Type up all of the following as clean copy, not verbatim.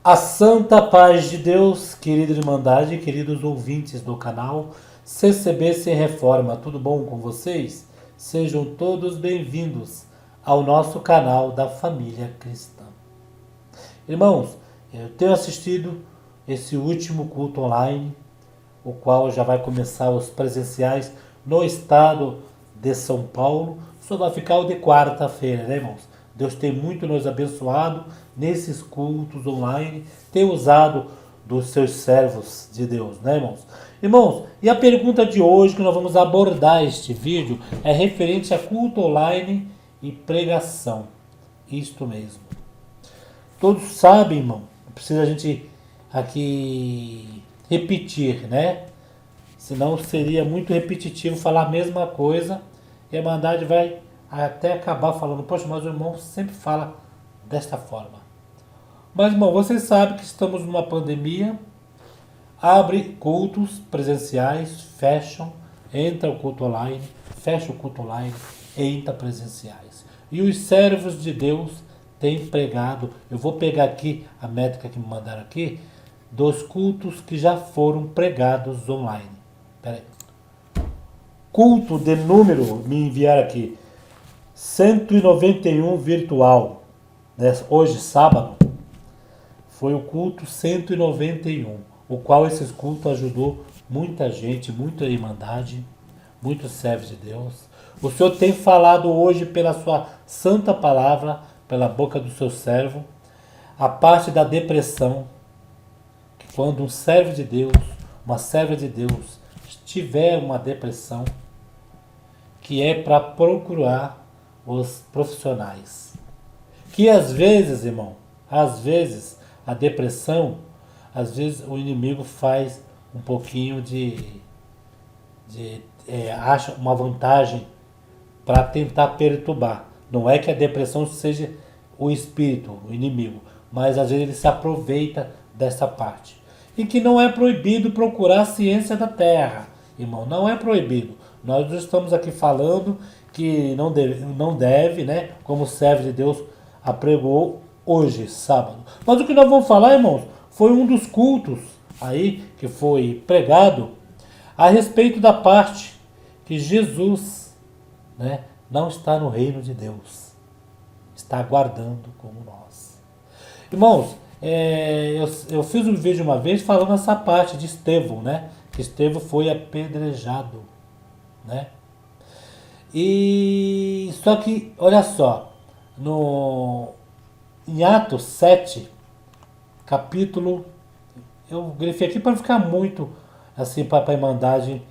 A santa paz de Deus, querida Irmandade, queridos ouvintes do canal CCB Sem Reforma, tudo bom com vocês? Sejam todos bem-vindos ao nosso canal da família cristã. Irmãos, eu tenho assistido esse último culto online, o qual já vai começar os presenciais no estado de São Paulo, só vai ficar o de quarta-feira, né, irmãos? Deus tem muito nos abençoado nesses cultos online, tem usado dos seus servos de Deus, né, irmãos? Irmãos, e a pergunta de hoje que nós vamos abordar este vídeo é referente a culto online e pregação. Isto mesmo. Todos sabem, irmão, precisa a gente aqui repetir, né? Senão seria muito repetitivo falar a mesma coisa e a Irmandade vai até acabar falando, poxa, mas o irmão sempre fala desta forma. Mas, irmão, vocês sabem que estamos numa pandemia, abre cultos presenciais, fecham, entra o culto online, fecha o culto online, entra presenciais. E os servos de Deus têm pregado, eu vou pegar aqui a métrica que me mandaram aqui, dos cultos que já foram pregados online. Pera aí. Culto de número, me enviaram aqui, 191 virtual, né? Hoje, sábado, foi o culto 191, o qual esses cultos ajudou muita gente, muita irmandade, muitos servos de Deus. O Senhor tem falado hoje pela sua santa palavra, pela boca do seu servo, a parte da depressão, que quando um servo de Deus, uma serva de Deus, tiver uma depressão, que é para procurar os profissionais. Que às vezes, irmão, às vezes a depressão, às vezes o inimigo faz um pouquinho acha uma vantagem para tentar perturbar. Não é que a depressão seja o espírito, o inimigo, mas às vezes ele se aproveita dessa parte. E que não é proibido procurar a ciência da terra, irmão, não é proibido. Nós estamos aqui falando que não deve, né? Como o servo de Deus apregou hoje, sábado. Mas o que nós vamos falar, irmãos, foi um dos cultos aí que foi pregado a respeito da parte que Jesus, né, não está no reino de Deus, está aguardando como nós. Irmãos, eu fiz um vídeo uma vez falando essa parte de Estevão, né? Que Estevão foi apedrejado, né? E só que, olha só, em Atos 7, capítulo, eu grifei aqui para não ficar muito assim, para a Irmandade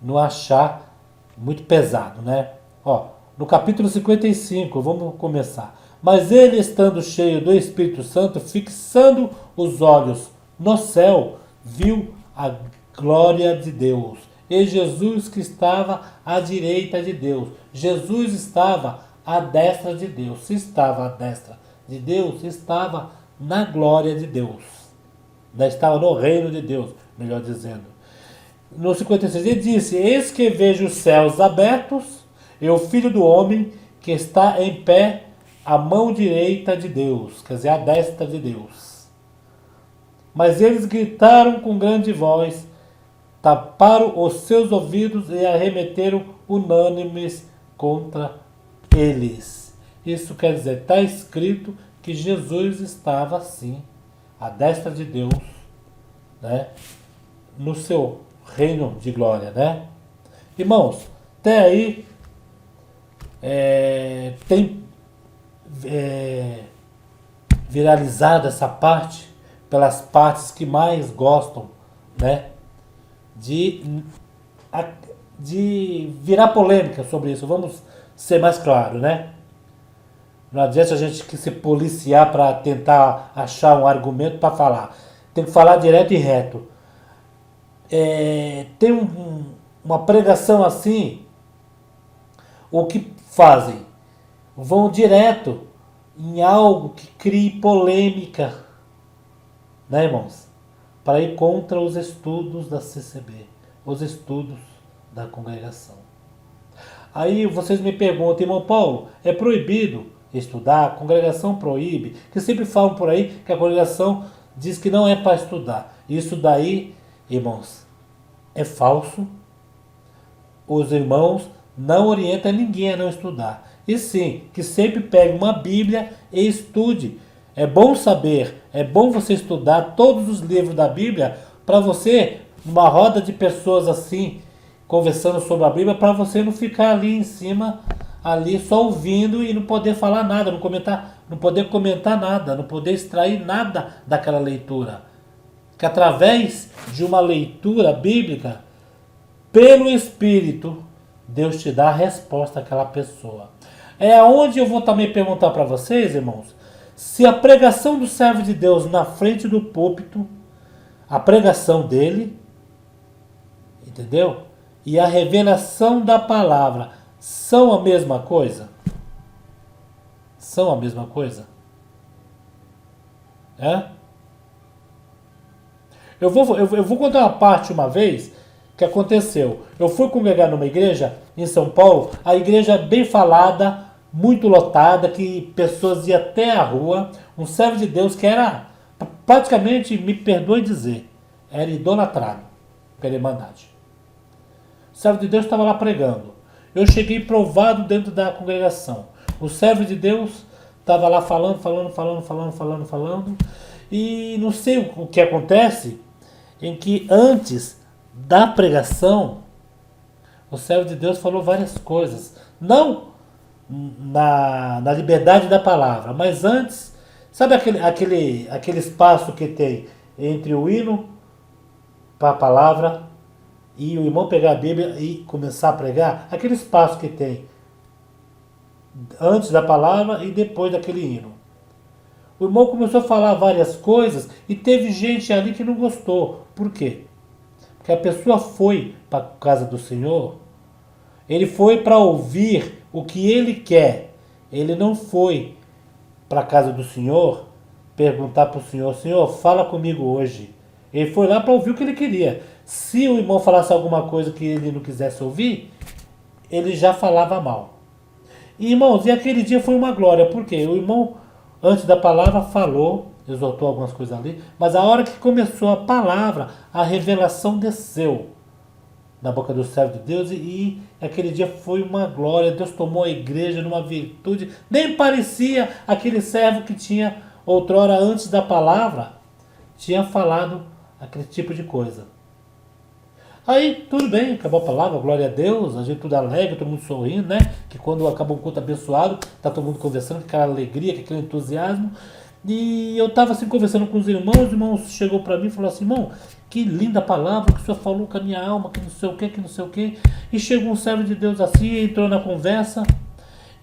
não achar muito pesado, né? Ó, no capítulo 55, vamos começar. Mas ele, estando cheio do Espírito Santo, fixando os olhos no céu, viu a glória de Deus e Jesus que estava à direita de Deus. Jesus estava à destra de Deus. Se estava à destra de Deus, estava na glória de Deus. Estava no reino de Deus, melhor dizendo. No 56 ele disse, eis que vejo os céus abertos e o Filho do Homem que está em pé à mão direita de Deus, quer dizer, à destra de Deus. Mas eles gritaram com grande voz, taparam os seus ouvidos e arremeteram unânimes contra eles. Isso quer dizer, está escrito que Jesus estava assim, à destra de Deus, né, no seu reino de glória, né? Irmãos, até aí tem viralizado essa parte pelas partes que mais gostam, né? De virar polêmica sobre isso. Vamos ser mais claros, né? Não adianta a gente que se policiar para tentar achar um argumento para falar. Tem que falar direto e reto. Tem uma pregação assim, o que fazem? Vão direto em algo que crie polêmica, né, irmãos? Para ir contra os estudos da CCB, os estudos da congregação. Aí vocês me perguntam, irmão Paulo, é proibido estudar? A congregação proíbe? Que sempre falam por aí que a congregação diz que não é para estudar. Isso daí, irmãos, é falso. Os irmãos não orientam ninguém a não estudar. E sim, que sempre pegue uma Bíblia e estude. É bom saber, é bom você estudar todos os livros da Bíblia para você, numa roda de pessoas assim, conversando sobre a Bíblia, para você não ficar ali em cima, ali só ouvindo e não poder falar nada, não poder comentar nada, não poder extrair nada daquela leitura. Que através de uma leitura bíblica, pelo Espírito, Deus te dá a resposta àquela pessoa. É onde eu vou também perguntar para vocês, irmãos, se a pregação do servo de Deus na frente do púlpito, a pregação dele, entendeu? E a revelação da palavra são a mesma coisa? São a mesma coisa? É? Eu vou contar uma parte uma vez que aconteceu. Eu fui congregar numa igreja em São Paulo, a igreja bem falada, muito lotada, que pessoas iam até a rua. Um servo de Deus que era, praticamente, me perdoe dizer, era idolatrado pela Irmandade. O servo de Deus estava lá pregando. Eu cheguei provado dentro da congregação. O servo de Deus estava lá falando. E não sei o que acontece, em que antes da pregação, o servo de Deus falou várias coisas. Não na liberdade da palavra, mas antes, sabe aquele espaço que tem entre o hino para a palavra e o irmão pegar a Bíblia e começar a pregar? Aquele espaço que tem antes da palavra e depois daquele hino. O irmão começou a falar várias coisas e teve gente ali que não gostou. Por quê? Porque a pessoa foi para a casa do Senhor, ele foi para ouvir o que ele quer. Ele não foi para a casa do Senhor perguntar para o Senhor, Senhor, fala comigo hoje. Ele foi lá para ouvir o que ele queria. Se o irmão falasse alguma coisa que ele não quisesse ouvir, ele já falava mal. E, irmãos, e aquele dia foi uma glória. Por quê? O irmão, antes da palavra, falou, exortou algumas coisas ali, mas a hora que começou a palavra, a revelação desceu na boca do servo de Deus e aquele dia foi uma glória. Deus tomou a igreja numa virtude. Nem parecia aquele servo que tinha outrora, antes da palavra, tinha falado aquele tipo de coisa. Aí, tudo bem, acabou a palavra, glória a Deus, a gente tudo alegre, todo mundo sorrindo, né? Que quando acabou o culto abençoado, tá todo mundo conversando, com aquela alegria, com aquele entusiasmo. E eu estava assim conversando com os irmãos chegou para mim e falou assim, irmão, que linda palavra que o senhor falou com a minha alma, que não sei o que. E chegou um servo de Deus assim, entrou na conversa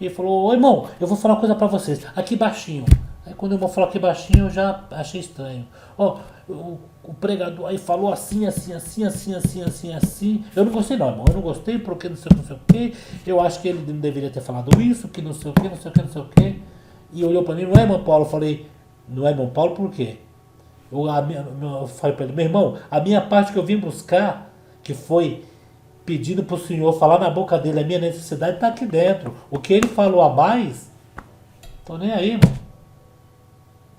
e falou, ô irmão, eu vou falar uma coisa para vocês, aqui baixinho. Aí quando o irmão falou aqui baixinho, eu já achei estranho. Ó, o pregador aí falou assim. Eu não gostei não, irmão, eu não gostei porque não sei o que. Eu acho que ele não deveria ter falado isso, que não sei o que. E olhou para mim, não é irmão Paulo? Eu falei, não é irmão Paulo por quê? Eu falei para ele, meu irmão, a minha parte que eu vim buscar, que foi pedido para o Senhor falar na boca dele, a minha necessidade está aqui dentro. O que ele falou a mais, tô nem aí, irmão.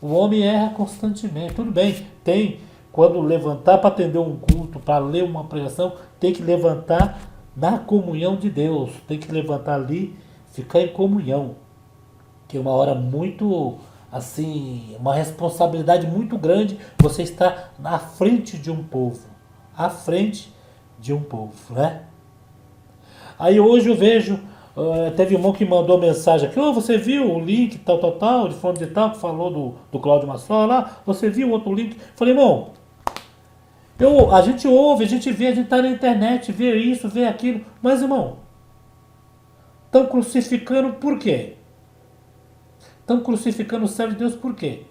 O homem erra constantemente. Tudo bem, tem, quando levantar para atender um culto, para ler uma pregação, tem que levantar na comunhão de Deus. Tem que levantar ali, ficar em comunhão. Que é uma hora muito, assim, uma responsabilidade muito grande. Você está à frente de um povo. À frente de um povo, né? Aí hoje eu vejo, teve um irmão que mandou mensagem aqui, você viu o link, tal, de fonte de tal, que falou do Cláudio Massol lá, você viu outro link? Falei, irmão, a gente ouve, a gente vê, a gente tá na internet, vê isso, vê aquilo, mas irmão, estão crucificando por quê? Estão crucificando o servo de Deus por quê?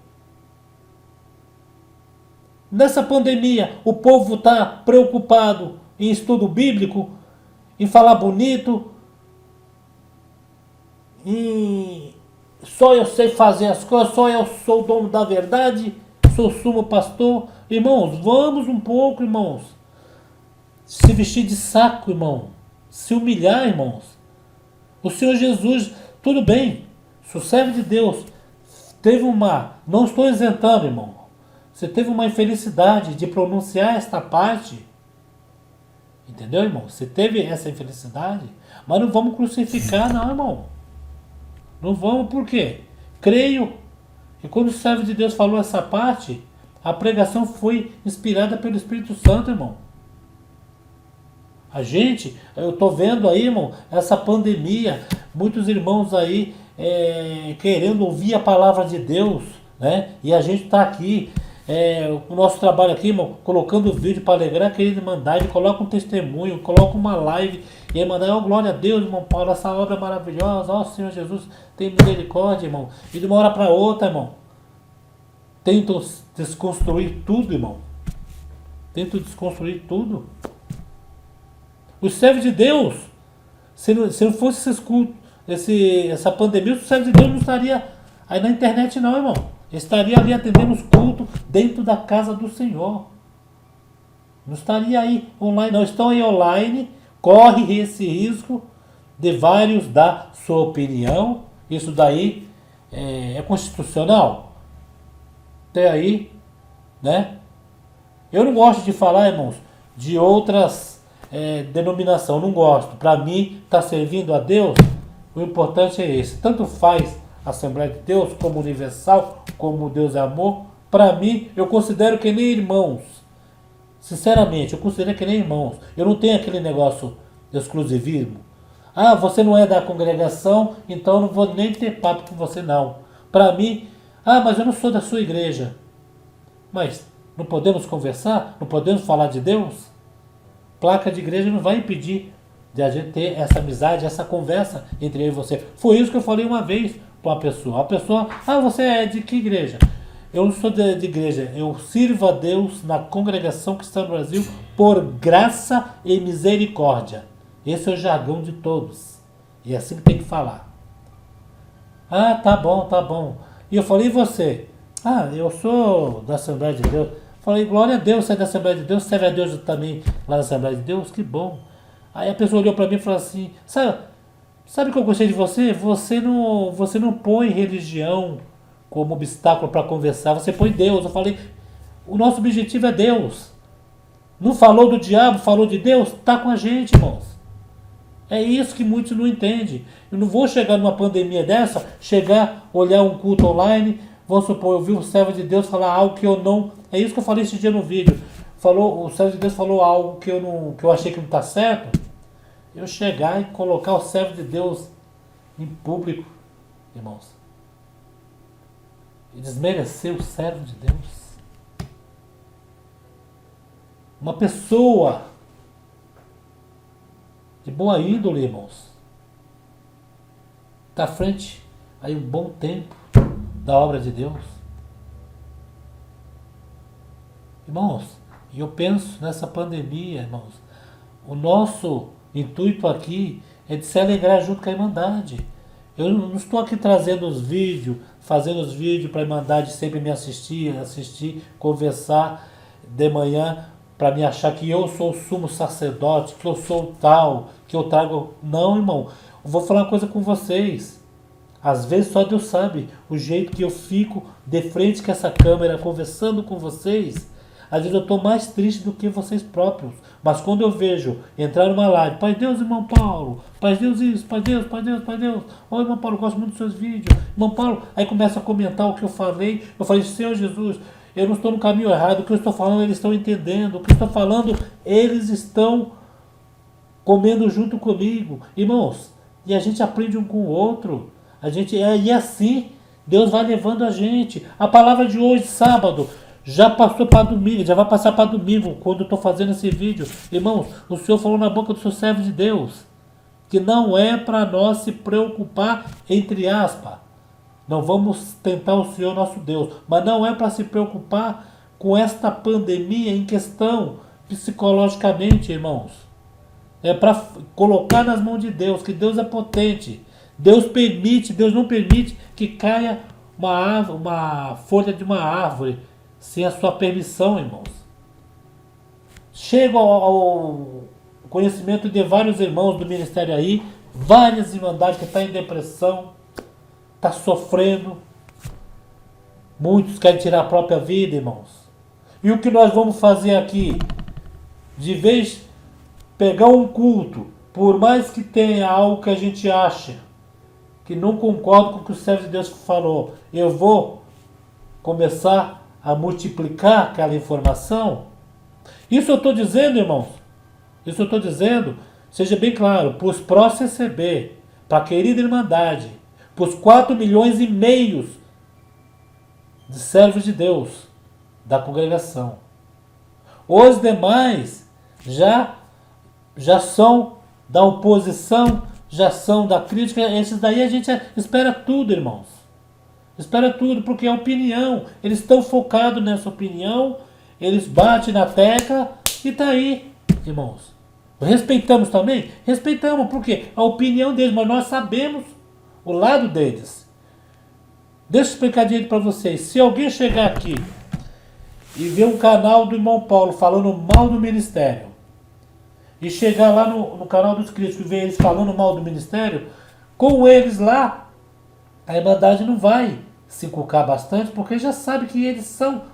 Nessa pandemia, o povo está preocupado em estudo bíblico, em falar bonito, em só eu sei fazer as coisas, só eu sou o dono da verdade, sou sumo pastor. Irmãos, vamos um pouco, irmãos. Se vestir de saco, irmão. Se humilhar, irmãos. O Senhor Jesus, tudo bem, se o servo de Deus teve uma... Não estou isentando, irmão. Você teve uma infelicidade de pronunciar esta parte. Entendeu, irmão? Você teve essa infelicidade. Mas não vamos crucificar, não, irmão. Não vamos, por quê? Creio que quando o servo de Deus falou essa parte, a pregação foi inspirada pelo Espírito Santo, irmão. Eu tô vendo aí, irmão, essa pandemia, muitos irmãos aí querendo ouvir a palavra de Deus, né? E a gente tá aqui, o nosso trabalho aqui, irmão, colocando vídeo para alegrar a querida irmandade, coloca um testemunho, coloca uma live, e aí mandar, glória a Deus, irmão Paulo, essa obra é maravilhosa, ó Senhor Jesus, tem misericórdia, irmão. E de uma hora para outra, irmão, tentam desconstruir tudo, irmão. Tentam desconstruir tudo. Os servos de Deus, se não fosse esses cultos, essa pandemia, os servos de Deus não estaria aí na internet não, irmão. Estaria ali atendendo os cultos dentro da casa do Senhor. Não estaria aí online, não. Estão aí online, corre esse risco de vários dar sua opinião. Isso daí é constitucional. Até aí, né? Eu não gosto de falar, irmãos, de outras denominação, não gosto. Para mim, está servindo a Deus, o importante é esse. Tanto faz a Assembleia de Deus, como universal, como Deus é amor. Para mim, eu considero que nem irmãos. Sinceramente, eu considero que nem irmãos. Eu não tenho aquele negócio de exclusivismo. Ah, você não é da congregação, então eu não vou nem ter papo com você, não. Para mim, mas eu não sou da sua igreja. Mas não podemos conversar? Não podemos falar de Deus? Placa de igreja não vai impedir de a gente ter essa amizade, essa conversa entre eu e você. Foi isso que eu falei uma vez para uma pessoa. A pessoa, você é de que igreja? Eu não sou de igreja, eu sirvo a Deus na congregação que está no Brasil por graça e misericórdia. Esse é o jargão de todos. E é assim que tem que falar. Tá bom. E eu falei, e você? Eu sou da Assembleia de Deus. Falei, glória a Deus, você é da Assembleia de Deus, serve a Deus também lá na Assembleia de Deus, que bom. Aí a pessoa olhou para mim e falou assim, sabe o que eu gostei de você? Você não põe religião como obstáculo para conversar, você põe Deus. Eu falei, o nosso objetivo é Deus. Não falou do diabo, falou de Deus, tá com a gente, irmãos. É isso que muitos não entendem. Eu não vou chegar numa pandemia dessa, olhar um culto online, vamos supor, eu vi um servo de Deus falar algo que eu não... É isso que eu falei esse dia no vídeo. O servo de Deus falou algo que eu achei que não está certo. Eu chegar e colocar o servo de Deus em público, irmãos. E desmerecer o servo de Deus. Uma pessoa de boa índole, irmãos. Está à frente aí um bom tempo da obra de Deus. Irmãos, e eu penso nessa pandemia, irmãos, o nosso intuito aqui é de se alegrar junto com a Irmandade. Eu não estou aqui trazendo os vídeos, fazendo os vídeos para a Irmandade sempre me assistir, conversar de manhã, para me achar que eu sou o sumo sacerdote, que eu sou tal, que eu trago... Não, irmão, eu vou falar uma coisa com vocês. Às vezes só Deus sabe o jeito que eu fico de frente com essa câmera, conversando com vocês. Às vezes eu estou mais triste do que vocês próprios. Mas quando eu vejo entrar numa live, Pai Deus, irmão Paulo, Pai Deus isso, Pai Deus. Ô irmão Paulo, eu gosto muito dos seus vídeos. Irmão Paulo, aí começa a comentar o que eu falei. Eu falei, Senhor Jesus, eu não estou no caminho errado. O que eu estou falando, eles estão entendendo. O que eu estou falando, eles estão comendo junto comigo. Irmãos, e a gente aprende um com o outro. E assim, Deus vai levando a gente. A palavra de hoje, sábado, já passou para domingo, já vai passar para domingo, quando eu estou fazendo esse vídeo. Irmãos, o Senhor falou na boca do seu servo de Deus, que não é para nós se preocupar, entre aspas. Não vamos tentar o Senhor nosso Deus, mas não é para se preocupar com esta pandemia em questão, psicologicamente, irmãos. É para colocar nas mãos de Deus, que Deus é potente. Deus não permite que caia uma folha de uma árvore sem a sua permissão, irmãos. Chego ao conhecimento de vários irmãos do ministério aí, várias irmandades que estão em depressão, estão sofrendo. Muitos querem tirar a própria vida, irmãos. E o que nós vamos fazer aqui? De vez pegar um culto, por mais que tenha algo que a gente acha que não concorda com o que o servo de Deus falou, eu vou começar a multiplicar aquela informação. Isso eu estou dizendo, irmãos, isso eu estou dizendo, seja bem claro, para os pró-CCB, para a querida Irmandade, para os 4,5 milhões de servos de Deus da congregação. Os demais já são da oposição, já são da crítica. Esses daí a gente espera tudo, irmãos. Espera tudo, porque é opinião. Eles estão focados nessa opinião, eles batem na tecla e tá aí, irmãos. Respeitamos também? Respeitamos, porque a opinião deles, mas nós sabemos o lado deles. Deixa eu explicar direito para vocês. Se alguém chegar aqui e ver um canal do irmão Paulo falando mal do ministério, e chegar lá no canal dos críticos e ver eles falando mal do ministério, com eles lá, a Irmandade não vai se inculcar bastante, porque já sabe que eles são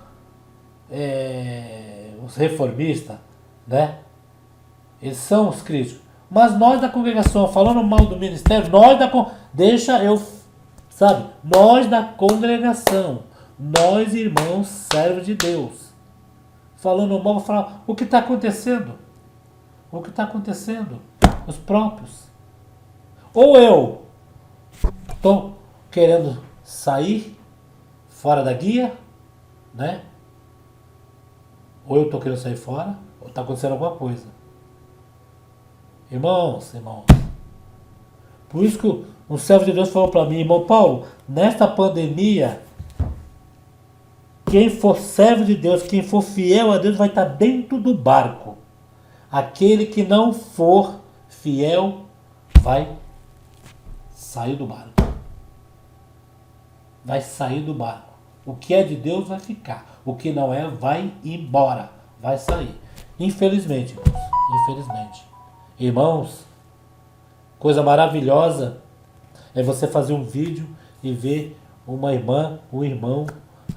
os reformistas, né? Eles são os críticos. Mas nós da congregação, falando mal do ministério, nós da congregação, nós irmãos servos de Deus, falando mal, vou falar o que está acontecendo. O que está acontecendo? Os próprios. Ou eu estou querendo sair fora da guia, né? Ou eu estou querendo sair fora, ou está acontecendo alguma coisa. Irmãos, por isso que um servo de Deus falou para mim, irmão Paulo, nesta pandemia, quem for servo de Deus, quem for fiel a Deus, vai estar dentro do barco. Aquele que não for fiel vai sair do barco. Vai sair do barco. O que é de Deus vai ficar. O que não é vai embora. Vai sair. Infelizmente, irmãos. Infelizmente. Irmãos, coisa maravilhosa é você fazer um vídeo e ver uma irmã, um irmão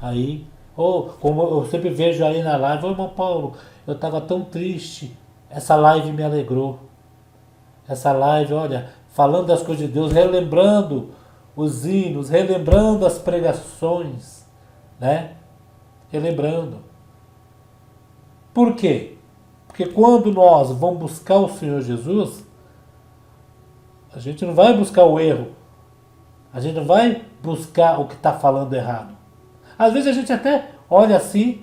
aí. Ou como eu sempre vejo aí na live, ô irmão Paulo, eu estava tão triste. Essa live me alegrou. Essa live, olha, falando das coisas de Deus, relembrando os hinos, relembrando as pregações, né? Relembrando. Por quê? Porque quando nós vamos buscar o Senhor Jesus, a gente não vai buscar o erro. A gente não vai buscar o que está falando errado. Às vezes a gente até olha assim,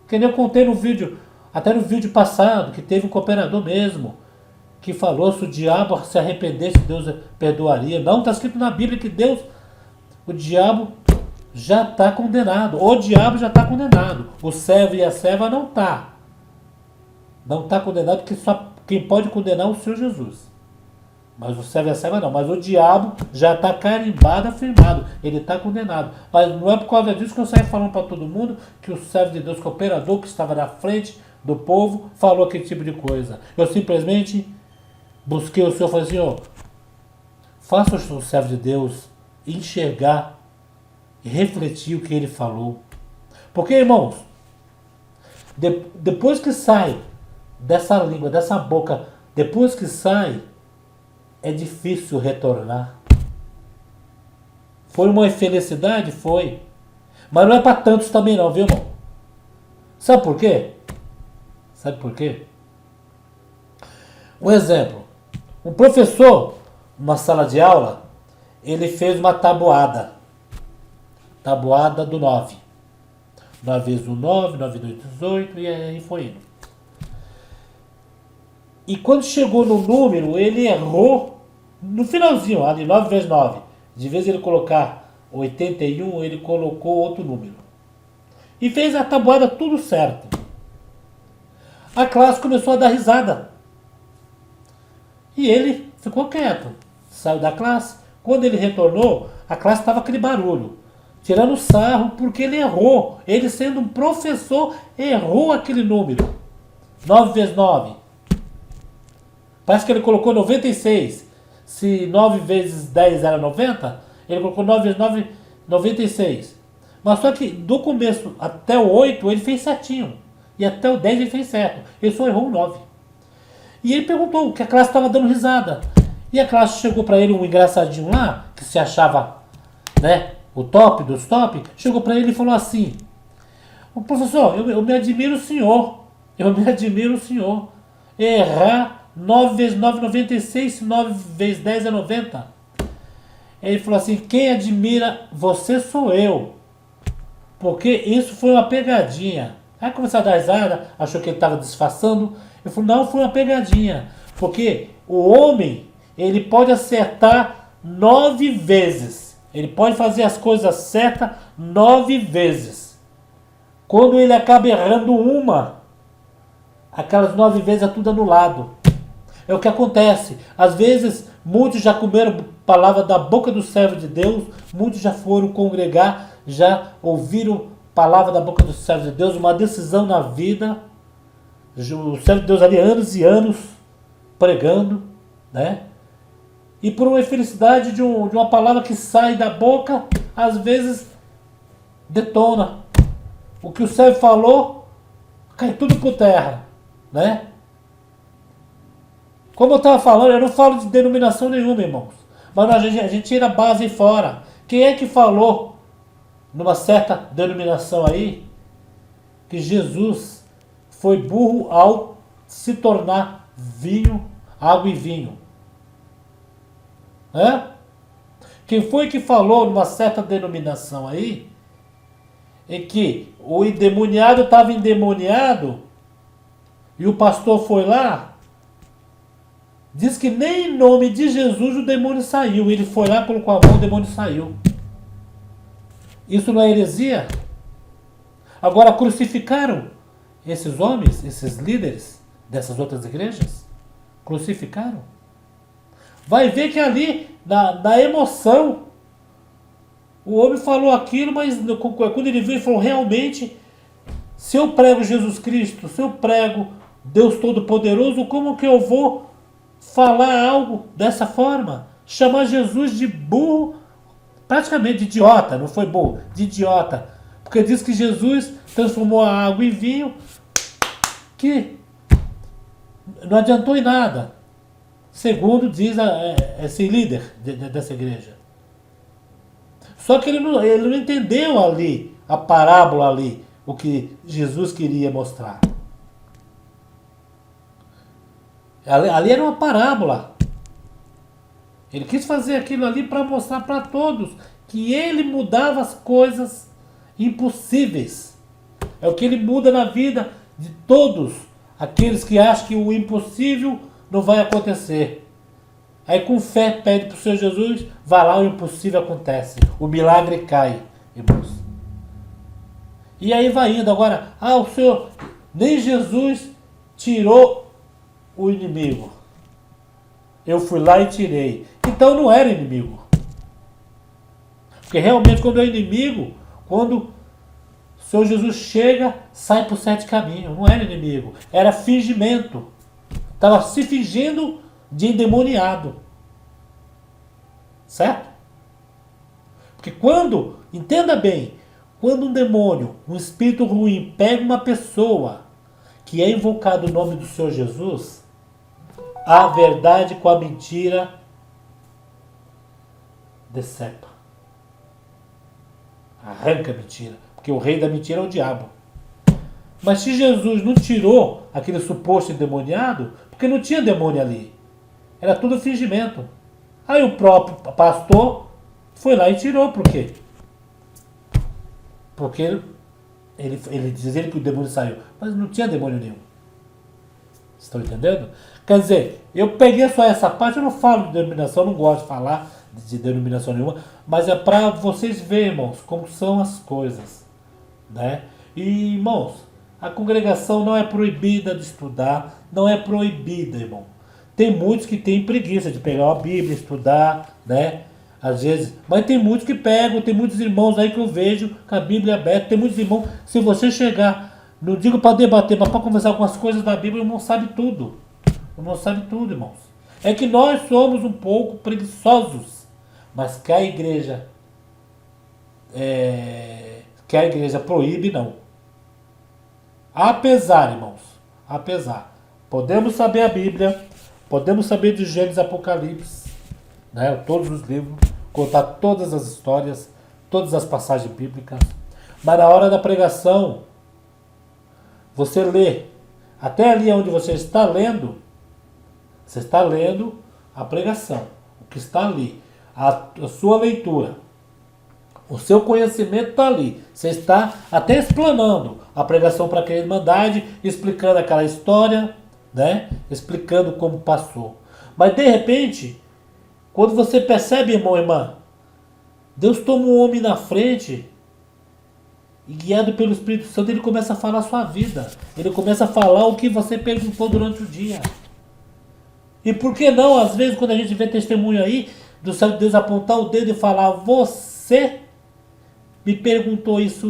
que nem eu contei no vídeo, até no vídeo passado, que teve um cooperador mesmo, que falou se o diabo se arrependesse, Deus perdoaria. Não, está escrito na Bíblia que o diabo já está condenado. O diabo já está condenado. O servo e a serva não está. Não está condenado, porque só quem pode condenar é o Senhor Jesus. Mas o servo e a serva não. Mas o diabo já está carimbado, afirmado. Ele está condenado. Mas não é por causa disso que eu saio falando para todo mundo que o servo de Deus, que o operador que estava na frente do povo, falou aquele tipo de coisa. Eu simplesmente busquei o Senhor e falei assim, ó, faça o servo de Deus enxergar e refletir o que ele falou. Porque, irmãos, depois que sai dessa língua, dessa boca, depois que sai, é difícil retornar. Foi uma infelicidade? Foi. Mas não é para tantos também não, viu, irmão? Sabe por quê? Sabe por quê? Um exemplo. Um professor, numa sala de aula, ele fez uma tabuada. Tabuada do 9. 9 vezes 1, 9, 9 vezes 2, 18, e aí foi indo. E quando chegou no número, ele errou no finalzinho, ali 9 vezes 9. De vez ele colocar 81, ele colocou outro número. E fez a tabuada tudo certo. A classe começou a dar risada. E ele ficou quieto. Saiu da classe. Quando ele retornou, a classe estava aquele barulho. Tirando sarro porque ele errou. Ele, sendo um professor, errou aquele número. 9 vezes 9. Parece que ele colocou 96. Se 9 vezes 10 era 90, ele colocou 9 vezes 9, 96. Mas só que do começo até o 8 ele fez certinho. E até o 10 ele fez certo. Ele só errou o 9. E ele perguntou que a classe estava dando risada. E a classe chegou para ele, um engraçadinho lá, que se achava, né, o top dos top, chegou para ele e falou assim: "O professor, eu me admiro o senhor. Eu me admiro o senhor. Errar 9 vezes 9 é 96, 9 vezes 10 é 90. Ele falou assim: quem admira você sou eu. Porque isso foi uma pegadinha. Aí começou a dar risada, achou que ele estava disfarçando. Eu falei: não, foi uma pegadinha. Porque o homem, ele pode acertar 9 vezes. Ele pode fazer as coisas certas 9 vezes. Quando ele acaba errando uma, aquelas 9 vezes é tudo anulado. É o que acontece. Às vezes, muitos já comeram palavra da boca do servo de Deus, muitos já foram congregar, já ouviram palavra da boca do servo de Deus, uma decisão na vida. O servo de Deus ali anos e anos pregando, né? E por uma infelicidade de uma palavra que sai da boca, às vezes detona. O que o servo falou, cai tudo por terra, né? Como eu estava falando, eu não falo de denominação nenhuma, irmãos. Mas a gente tira a base fora. Quem é que falou, numa certa denominação aí, que Jesus foi burro ao se tornar vinho, água e vinho? Quem foi que falou numa certa denominação aí, em que o endemoniado estava endemoniado, e o pastor foi lá, diz que nem em nome de Jesus o demônio saiu. Ele foi lá, colocou a mão, o demônio saiu. Isso não é heresia? Agora crucificaram esses homens, esses líderes dessas outras igrejas? Crucificaram? Vai ver que ali, na emoção, o homem falou aquilo, mas quando ele viu, ele falou: realmente, se eu prego Jesus Cristo, se eu prego Deus Todo-Poderoso, como que eu vou falar algo dessa forma? Chamar Jesus de burro, praticamente de idiota, não foi burro, de idiota. Porque diz que Jesus transformou a água em vinho, que não adiantou em nada. Segundo diz esse líder dessa igreja. Só que ele não entendeu ali, a parábola ali, o que Jesus queria mostrar. Ali era uma parábola. Ele quis fazer aquilo ali para mostrar para todos que ele mudava as coisas impossíveis. É o que ele muda na vida de todos aqueles que acham que o impossível não vai acontecer. Aí com fé pede para o Senhor Jesus, vai lá, o impossível acontece. O milagre cai, irmãos. E aí vai indo. Agora, o Senhor, nem Jesus tirou o inimigo. Eu fui lá e tirei. Então não era inimigo. Porque realmente quando é inimigo, quando o Senhor Jesus chega, sai por 7 caminhos. Não era inimigo. Era fingimento. Estava se fingindo de endemoniado. Certo? Porque entenda bem, quando um demônio, um espírito ruim, pega uma pessoa que é invocado o nome do Senhor Jesus, a verdade com a mentira decepa. Arranca a mentira. Porque o rei da mentira é o diabo. Mas se Jesus não tirou aquele suposto endemoniado, porque não tinha demônio ali. Era tudo fingimento. Aí o próprio pastor foi lá e tirou. Por quê? Porque ele dizia que o demônio saiu. Mas não tinha demônio nenhum. Estão entendendo? Quer dizer, eu peguei só essa parte, eu não falo de denominação, não gosto de falar de denominação nenhuma, mas é para vocês verem, irmãos, como são as coisas, né? E, irmãos, a congregação não é proibida de estudar, não é proibida, irmão. Tem muitos que têm preguiça de pegar uma Bíblia, estudar, né? Às vezes, mas tem muitos que pegam, tem muitos irmãos aí que eu vejo com a Bíblia aberta, tem muitos irmãos, se você chegar, não digo para debater, mas para conversar com as coisas da Bíblia, o irmão sabe tudo. O irmão sabe tudo, irmãos. É que nós somos um pouco preguiçosos, mas que a igreja que a igreja proíbe, não. Apesar, irmãos, apesar, podemos saber a Bíblia, podemos saber de Gênesis e Apocalipse, né, todos os livros, contar todas as histórias, todas as passagens bíblicas, mas na hora da pregação, você lê, até ali onde você está lendo a pregação, o que está ali, a sua leitura, o seu conhecimento está ali. Você está até explanando a pregação para aquela irmandade, explicando aquela história, né? Explicando como passou. Mas de repente, quando você percebe, irmão e irmã, Deus toma um homem na frente e guiado pelo Espírito Santo, ele começa a falar a sua vida. Ele começa a falar o que você perguntou durante o dia. E por que não, às vezes, quando a gente vê testemunho aí, do céu de Deus apontar o dedo e falar, você me perguntou isso.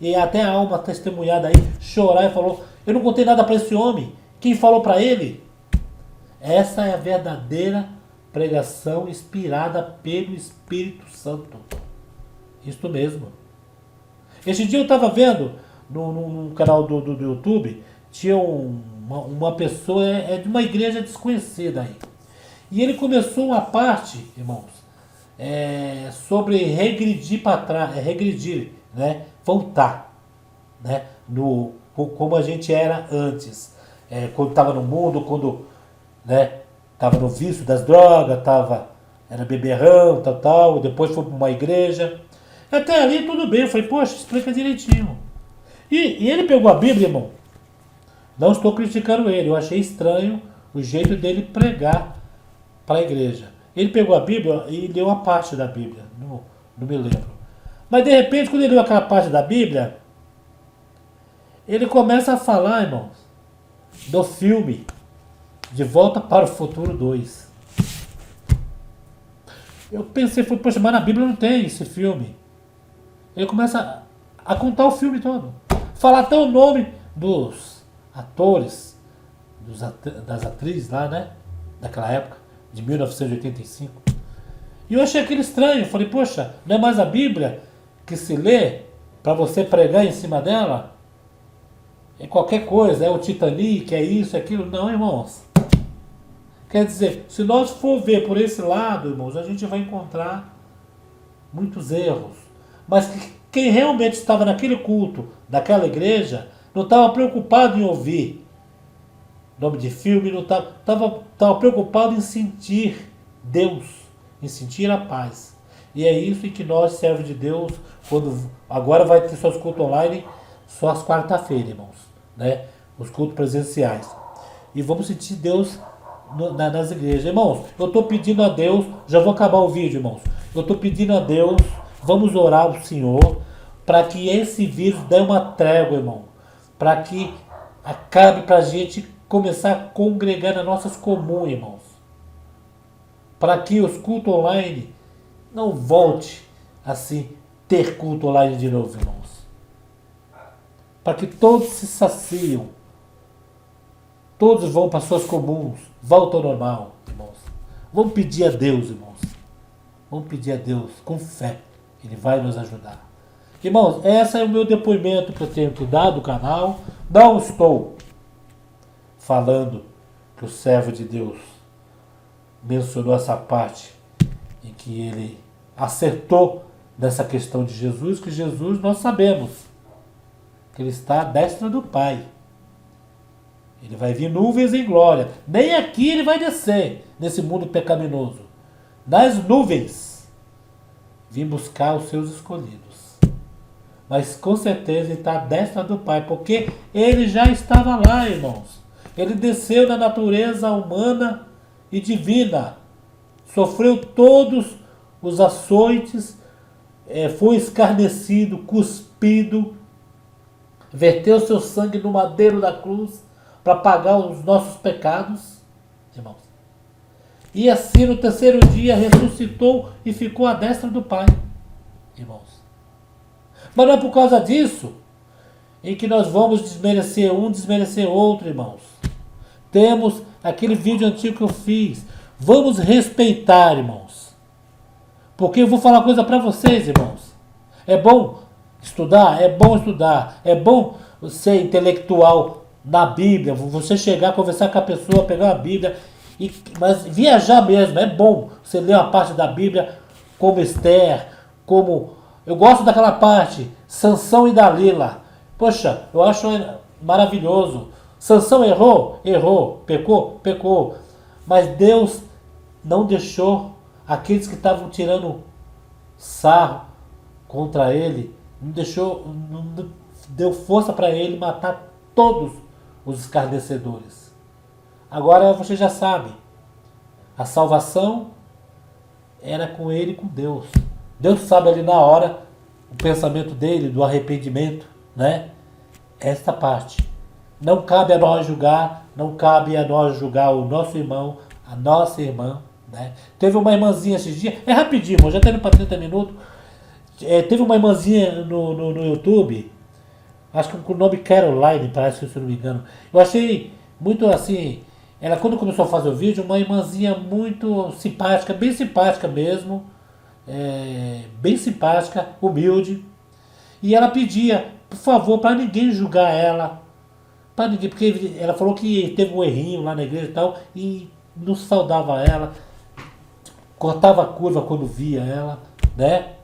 E até a alma testemunhada aí chorar e falou, eu não contei nada para esse homem. Quem falou para ele? Essa é a verdadeira pregação inspirada pelo Espírito Santo. Isso mesmo. Esse dia eu estava vendo no canal do YouTube, tinha uma pessoa, de uma igreja desconhecida aí. E ele começou uma parte, irmãos, sobre regredir para trás, regredir, né? Voltar, né? Como a gente era antes, quando estava no mundo, quando, né, estava no vício das drogas, era beberrão, tal, depois foi para uma igreja. Até ali tudo bem, eu falei, poxa, explica direitinho. E ele pegou a Bíblia, irmão. Não estou criticando ele, eu achei estranho o jeito dele pregar para a igreja. Ele pegou a Bíblia e leu uma parte da Bíblia, não me lembro. Mas de repente, quando ele leu aquela parte da Bíblia, ele começa a falar, irmãos, do filme De Volta para o Futuro 2. Eu pensei, poxa, mas na Bíblia não tem esse filme. Ele começa a contar o filme todo. Falar até o nome dos atores, das atrizes lá, né? Daquela época, de 1985. E eu achei aquilo estranho. Eu falei, poxa, não é mais a Bíblia que se lê para você pregar em cima dela? É qualquer coisa, é o Titanic, é isso, é aquilo. Não, irmãos. Quer dizer, se nós for ver por esse lado, irmãos, a gente vai encontrar muitos erros. Mas quem realmente estava naquele culto, daquela igreja, não estava preocupado em ouvir nome de filme, não estava preocupado em sentir Deus, em sentir a paz. E é isso em que nós, servos de Deus, agora vai ter seus cultos online só às quarta-feiras, irmãos, né? Os cultos presenciais. E vamos sentir Deus nas igrejas. Irmãos, eu estou pedindo a Deus, já vou acabar o vídeo, irmãos. Eu estou pedindo a Deus, vamos orar ao Senhor, para que esse vírus dê uma trégua, irmão. Para que acabe, para a gente começar a congregar nas nossas comuns, irmãos. Para que os cultos online não volte assim, ter culto online de novo, irmãos. Para que todos se saciam. Todos vão para suas comuns. Volta ao normal, irmãos. Vamos pedir a Deus, irmãos. Vamos pedir a Deus com fé. Ele vai nos ajudar. Irmãos, esse é o meu depoimento que eu tenho que dar do canal. Não estou falando que o servo de Deus mencionou essa parte em que ele acertou nessa questão de Jesus, que Jesus, nós sabemos que ele está à destra do Pai. Ele vai vir nuvens em glória. Nem aqui ele vai descer, nesse mundo pecaminoso. Nas nuvens, vim buscar os seus escolhidos. Mas com certeza ele está à destra do Pai, porque ele já estava lá, irmãos. Ele desceu na natureza humana e divina. Sofreu todos os açoites, foi escarnecido, cuspido, verteu seu sangue no madeiro da cruz para pagar os nossos pecados, irmãos. E assim no terceiro dia ressuscitou e ficou à destra do Pai, irmãos. Mas não é por causa disso em que nós vamos desmerecer um, desmerecer outro, irmãos. Temos aquele vídeo antigo que eu fiz. Vamos respeitar, irmãos. Porque eu vou falar uma coisa para vocês, irmãos. É bom estudar? É bom estudar. É bom ser intelectual na Bíblia, você chegar, conversar com a pessoa, pegar a Bíblia, mas viajar mesmo, é bom. Você ler uma parte da Bíblia como Esther, como... Eu gosto daquela parte, Sansão e Dalila. Poxa, eu acho maravilhoso. Sansão errou? Errou. Pecou? Pecou. Mas Deus não deixou aqueles que estavam tirando sarro contra ele, não deixou, não deu força para ele matar todos os escarnecedores. Agora você já sabe, a salvação era com ele e com Deus. Deus sabe ali na hora o pensamento dele, do arrependimento, né? Esta parte. Não cabe a nós julgar, não cabe a nós julgar o nosso irmão, a nossa irmã, né? Teve uma irmãzinha esses dias, é rapidinho, irmão, já está indo para 30 minutos. Teve uma irmãzinha no YouTube, acho que com o nome Caroline, parece que, se eu não me engano. Eu achei muito assim, ela quando começou a fazer o vídeo, uma irmãzinha muito simpática mesmo, bem simpática, humilde. E ela pedia, por favor, para ninguém julgar ela, para ninguém, porque ela falou que teve um errinho lá na igreja e tal, e não saudava ela, cortava a curva quando via ela, né?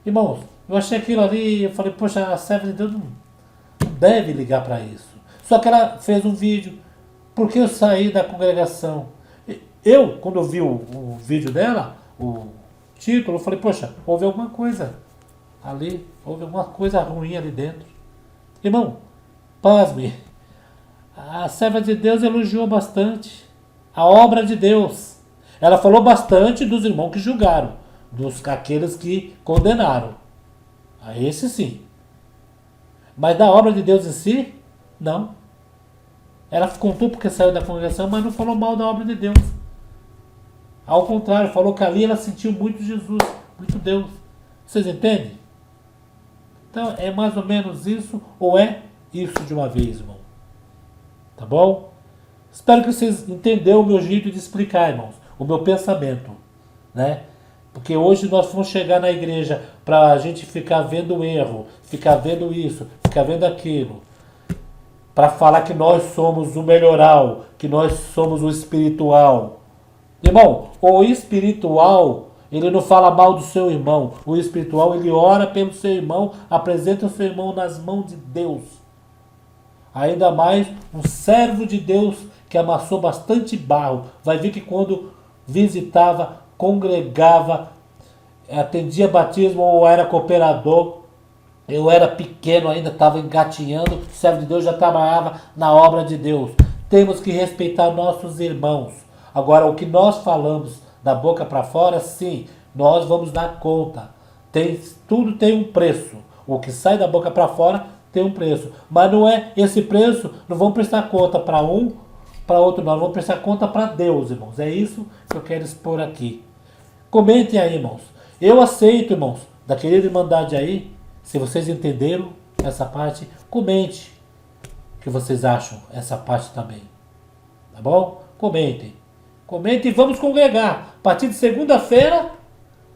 Irmãos, eu achei aquilo ali, eu falei, poxa, a serva de Deus não deve ligar para isso. Só que ela fez um vídeo, porque eu saí da congregação. Eu, quando eu vi o vídeo dela, o título, eu falei, poxa, houve alguma coisa ali, houve alguma coisa ruim ali dentro. Irmão, pasme, a serva de Deus elogiou bastante a obra de Deus. Ela falou bastante dos irmãos que julgaram, aqueles que condenaram. A esse sim. Mas da obra de Deus em si, não. Ela contou porque saiu da congregação, mas não falou mal da obra de Deus. Ao contrário, falou que ali ela sentiu muito Jesus, muito Deus. Vocês entendem? Então é mais ou menos isso, ou é isso de uma vez, irmão. Tá bom? Espero que vocês entenderam o meu jeito de explicar, irmãos. O meu pensamento, né? Porque hoje nós vamos chegar na igreja para a gente ficar vendo o erro, ficar vendo isso, ficar vendo aquilo, para falar que nós somos o melhoral, que nós somos o espiritual. Irmão, o espiritual, ele não fala mal do seu irmão. O espiritual, ele ora pelo seu irmão, apresenta o seu irmão nas mãos de Deus. Ainda mais um servo de Deus que amassou bastante barro. Vai ver que quando visitava, congregava, atendia batismo ou era cooperador, eu era pequeno ainda, estava engatinhando, o servo de Deus já trabalhava na obra de Deus. Temos que respeitar nossos irmãos. Agora, o que nós falamos da boca para fora, sim, nós vamos dar conta. Tudo tem um preço. O que sai da boca para fora tem um preço. Mas não é esse preço, não vamos prestar conta para um, para outro não. Vamos prestar conta para Deus, irmãos. É isso que eu quero expor aqui. Comentem aí, irmãos. Eu aceito, irmãos, da querida Irmandade aí. Se vocês entenderam essa parte, comente o que vocês acham essa parte também. Tá bom? Comentem. Comentem e vamos congregar. A partir de segunda-feira,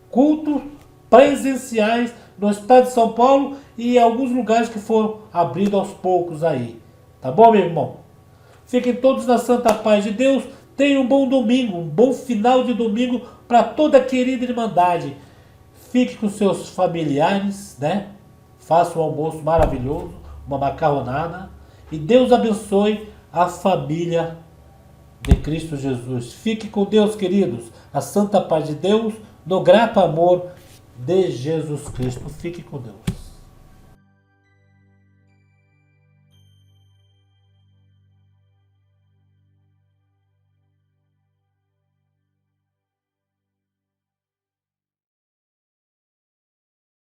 culto presenciais no estado de São Paulo e em alguns lugares que foram abrindo aos poucos aí. Tá bom, meu irmão? Fiquem todos na santa paz de Deus. Tenham um bom domingo, um bom final de domingo para toda a querida Irmandade. Fique com seus familiares, né? Faça um almoço maravilhoso, uma macarronada. E Deus abençoe a família de Cristo Jesus. Fique com Deus, queridos. A santa paz de Deus, no grato amor de Jesus Cristo. Fique com Deus.